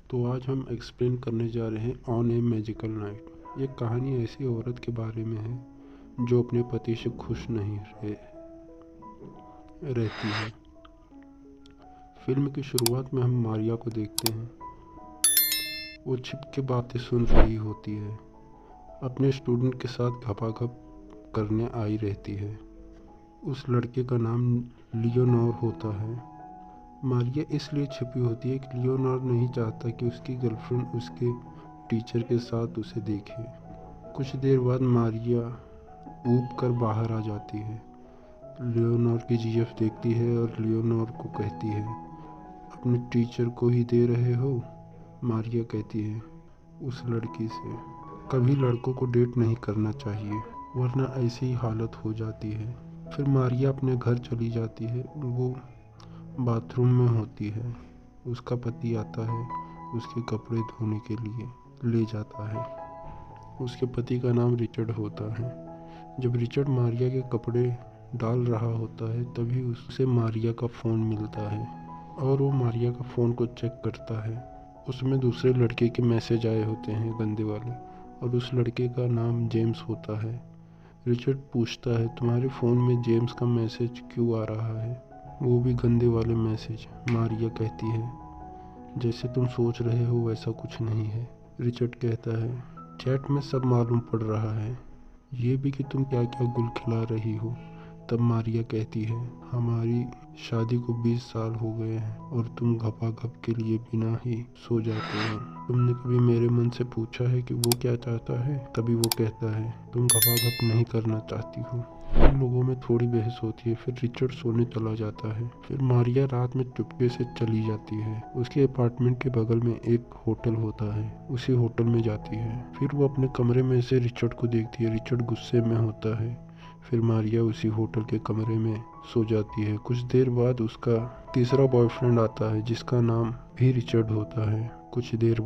तो आज हम एक्सप्लेन करने जा रहे हैं ऑन ए मैजिकल नाइट। ये कहानी ऐसी औरत के बारे में है जो अपने पति से खुश नहीं रहती है। फिल्म की शुरुआत में हम मारिया को देखते हैं। वो छिप के बातें सुन रही होती है, अपने स्टूडेंट के साथ घपाघप करने आई रहती है। उस लड़के का नाम लियोनोर होता है। मारिया इसलिए छिपी होती है कि लियोनोर नहीं चाहता कि उसकी गर्लफ्रेंड उसके टीचर के साथ उसे देखे। कुछ देर बाद मारिया ऊब कर बाहर आ जाती है। लियोनोर की जीएफ देखती है और लियोनोर को कहती है, अपने टीचर को ही दे रहे हो? मारिया कहती है उस लड़की से, कभी लड़कों को डेट नहीं करना चाहिए वरना ऐसी ही हालत हो जाती है। फिर मारिया अपने घर चली जाती है। वो बाथरूम में होती है। उसका पति आता है, उसके कपड़े धोने के लिए ले जाता है। उसके पति का नाम रिचर्ड होता है। जब रिचर्ड मारिया के कपड़े डाल रहा होता है तभी उसे मारिया का फ़ोन मिलता है और वो मारिया का फ़ोन को चेक करता है। उसमें दूसरे लड़के के मैसेज आए होते हैं, गंदे वाले, और उस लड़के का नाम जेम्स होता है। रिचर्ड पूछता है, तुम्हारे फ़ोन में जेम्स का मैसेज क्यों आ रहा है? वो भी गंदे वाले मैसेज। मारिया कहती है, जैसे तुम सोच रहे हो वैसा कुछ नहीं है। रिचर्ड कहता है, चैट में सब मालूम पड़ रहा है, ये भी कि तुम क्या क्या गुल खिला रही हो। तब मारिया कहती है, हमारी शादी को 20 साल हो गए हैं और तुम घपाघप के लिए बिना ही सो जाते हो। तुमने कभी मेरे मन से पूछा है कि वो क्या चाहता है? तभी वो कहता है, तुम घपाघप नहीं करना चाहती हो। उन लोगों में थोड़ी बहस होती है। फिर रिचर्ड सोने चला जाता है। फिर मारिया रात में चुपके से चली जाती है। उसके अपार्टमेंट के बगल में एक होटल होता है, उसी होटल में जाती है। फिर वो अपने कमरे में से रिचर्ड को देखती है। रिचर्ड गुस्से में होता है। फिर मारिया उसी होटल के कमरे में सो जाती है। कुछ देर बाद उसका तीसरा बॉयफ्रेंड आता है जिसका नाम भी रिचर्ड होता है। कुछ देर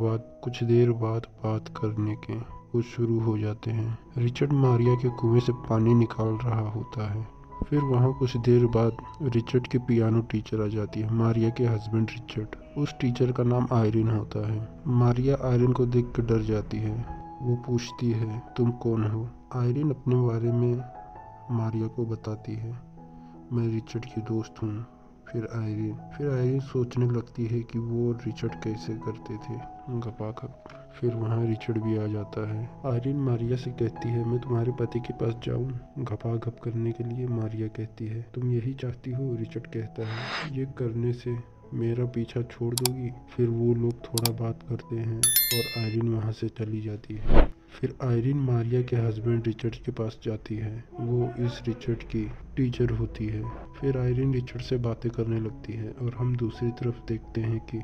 बाद बात करने के वो शुरू हो जाते हैं। रिचर्ड मारिया के कुएं से पानी निकाल रहा होता है। फिर वहाँ कुछ देर बाद रिचर्ड की पियानो टीचर आ जाती है, मारिया के हस्बैंड रिचर्ड। उस टीचर का नाम आयरिन होता है। मारिया आयरिन को देख कर डर जाती है। वो पूछती है, तुम कौन हो? आयरिन अपने बारे में मारिया को बताती है, मैं रिचर्ड की दोस्त हूँ। फिर आयरिन सोचने लगती है कि वो और रिचर्ड कैसे करते थे घपाघप। फिर वहाँ रिचर्ड भी आ जाता है। आयरिन मारिया से कहती है, मैं तुम्हारे पति के पास जाऊँ घपाघप करने के लिए? मारिया कहती है, तुम यही चाहती हो? रिचर्ड कहता है, ये करने से मेरा पीछा छोड़ दोगी? फिर वो लोग थोड़ा बात करते हैं और आयरिन वहाँ से चली जाती है। फिर आयरिन मारिया के हस्बैंड रिचर्ड के पास जाती है। वो इस रिचर्ड की टीचर होती है। फिर आयरिन रिचर्ड से बातें करने लगती है और हम दूसरी तरफ देखते हैं कि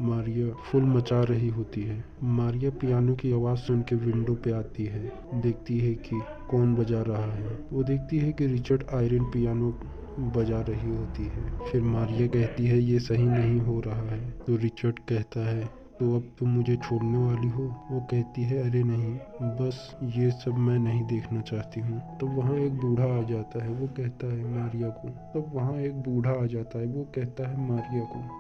मारिया फुल मचा रही होती है। मारिया पियानो की आवाज़ सुन के विंडो पे आती है, देखती है कि कौन बजा रहा है। वो देखती है कि रिचर्ड आयरिन पियानो बजा रही होती है। फिर मारिया कहती है, ये सही नहीं हो रहा है। तो रिचर्ड कहता है, तो अब तुम मुझे छोड़ने वाली हो? वो कहती है, अरे नहीं, बस ये सब मैं नहीं देखना चाहती हूँ। तो वहाँ एक बूढ़ा आ जाता है। वो कहता है मारिया को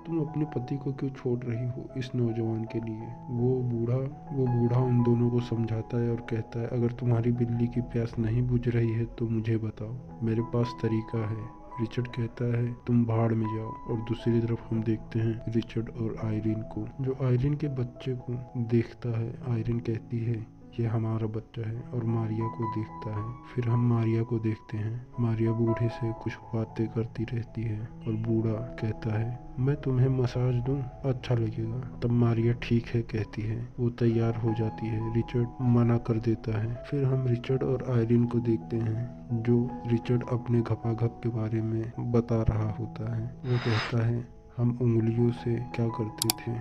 तुम अपने पति को क्यों छोड़ रही हो इस नौजवान के लिए? वो बूढ़ा उन दोनों को समझाता है और कहता है, अगर तुम्हारी बिल्ली की प्यास नहीं बुझ रही है तो मुझे बताओ, मेरे पास तरीका है। रिचर्ड कहता है, तुम भाड़ में जाओ। और दूसरी तरफ हम देखते हैं रिचर्ड और आयरिन को, जो आयरिन के बच्चे को देखता है। आयरिन कहती है, ये हमारा बच्चा है, और मारिया को देखता है। फिर हम मारिया को देखते हैं। मारिया बूढ़े से कुछ बातें करती रहती है और बूढ़ा कहता है, मैं तुम्हें मसाज दूं? अच्छा लगेगा। तब मारिया ठीक है कहती है। वो तैयार हो जाती है। रिचर्ड मना कर देता है। फिर हम रिचर्ड और आयरिन को देखते हैं, जो रिचर्ड अपने घपाघप के बारे में बता रहा होता है। वो कहता है, हम उंगलियों से क्या करते थे।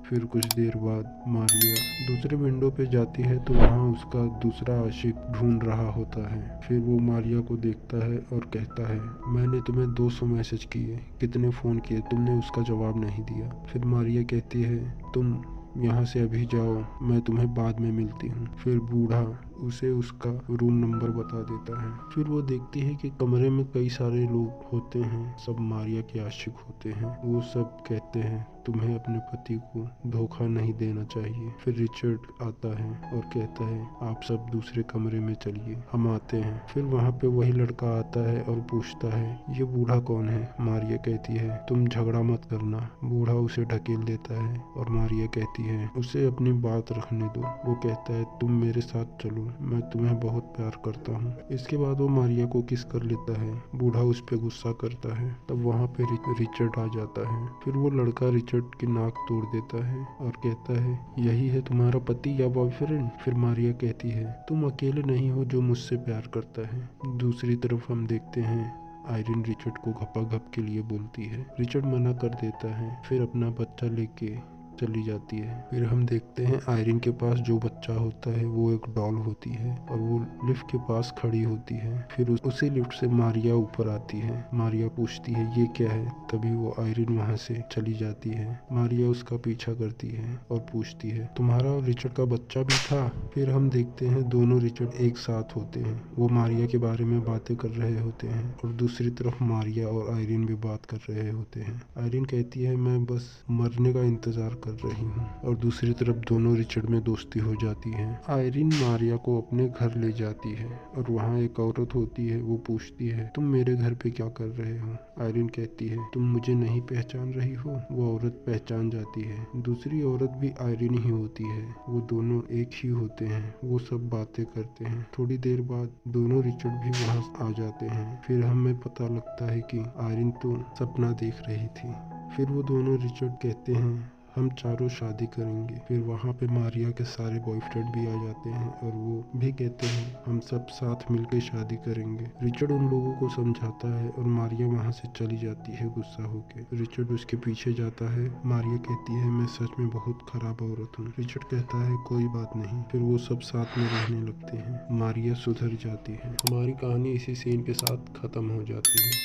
फिर कुछ देर बाद मारिया दूसरे विंडो पे जाती है तो वहाँ उसका दूसरा आशिक ढूंढ रहा होता है। फिर वो मारिया को देखता है और कहता है, मैंने तुम्हें 200 मैसेज किए, कितने फ़ोन किए, तुमने उसका जवाब नहीं दिया। फिर मारिया कहती है, तुम यहाँ से अभी जाओ, मैं तुम्हें बाद में मिलती हूँ। फिर बूढ़ा उसे उसका रूम नंबर बता देता है। फिर वो देखती है कि कमरे में कई सारे लोग होते हैं, सब मारिया के आशिक होते हैं। वो सब कहते हैं तुम्हें अपने पति को धोखा नहीं देना चाहिए। फिर रिचर्ड आता है और कहता है आप सब दूसरे कमरे में चलिए, हम आते हैं। फिर वहाँ पे वही लड़का आता है और पूछता है ये बूढ़ा कौन है। मारिया कहती है तुम झगड़ा मत करना। बूढ़ा उसे ढकेल देता है और मारिया कहती है उसे अपनी बात रखने दो। वो कहता है तुम मेरे साथ चलो, मैं तुम्हें बहुत प्यार करता हूँ। इसके बाद वो मारिया को किस कर लेता है। बूढ़ा उस पर गुस्सा करता है। तब वहाँ पे रिचर्ड आ जाता है। फिर वो लड़का रिचर्ड की नाक तोड़ देता है और कहता है यही है तुम्हारा पति या बॉयफ्रेंड। फिर मारिया कहती है तुम अकेले नहीं हो जो मुझसे प्यार करता है। दूसरी तरफ हम देखते हैं आयरिन रिचर्ड को घपाघप के लिए बोलती है। रिचर्ड मना कर देता है। फिर अपना बच्चा लेके चली जाती है। फिर हम देखते हैं आयरिन के पास जो बच्चा होता है वो एक डॉल होती है और वो लिफ्ट के पास खड़ी होती है। फिर उसी लिफ्ट से मारिया ऊपर आती है। मारिया पूछती है ये क्या है। तभी वो आयरिन वहाँ से चली जाती है। मारिया उसका पीछा करती है और पूछती है तुम्हारा और रिचर्ड का बच्चा भी था। फिर हम देखते हैं दोनों रिचर्ड एक साथ होते हैं। वो मारिया के बारे में बातें कर रहे होते हैं और दूसरी तरफ मारिया और आयरिन भी बात कर रहे होते हैं। आयरिन कहती है मैं बस मरने का इंतजार कर रही हूँ और दूसरी तरफ दोनों रिचर्ड में दोस्ती हो जाती है। आयरिन मारिया को अपने घर ले जाती है और वहाँ एक औरत होती है। वो पूछती है तुम मेरे घर पे क्या कर रहे हो। आयरिन कहती है तुम मुझे नहीं पहचान रही हो। वो औरत पहचान जाती है। दूसरी औरत भी आयरिन ही होती है। वो दोनों एक ही होते हैं। वो सब बातें करते हैं। थोड़ी देर बाद दोनों रिचर्ड भी वहाँ आ जाते हैं। फिर हमें पता लगता है कि आयरिन तो सपना देख रही थी। फिर वो दोनों रिचर्ड कहते हैं हम चारों शादी करेंगे। फिर वहाँ पे मारिया के सारे बॉयफ्रेंड भी आ जाते हैं और वो भी कहते हैं हम सब साथ मिलकर शादी करेंगे। रिचर्ड उन लोगों को समझाता है और मारिया वहाँ से चली जाती है गुस्सा होके। रिचर्ड उसके पीछे जाता है। मारिया कहती है मैं सच में बहुत खराब औरत हूँ। रिचर्ड कहता है कोई बात नहीं। फिर वो सब साथ में रहने लगते हैं। मारिया सुधर जाती है। हमारी कहानी इसी सीन के साथ खत्म हो जाती है।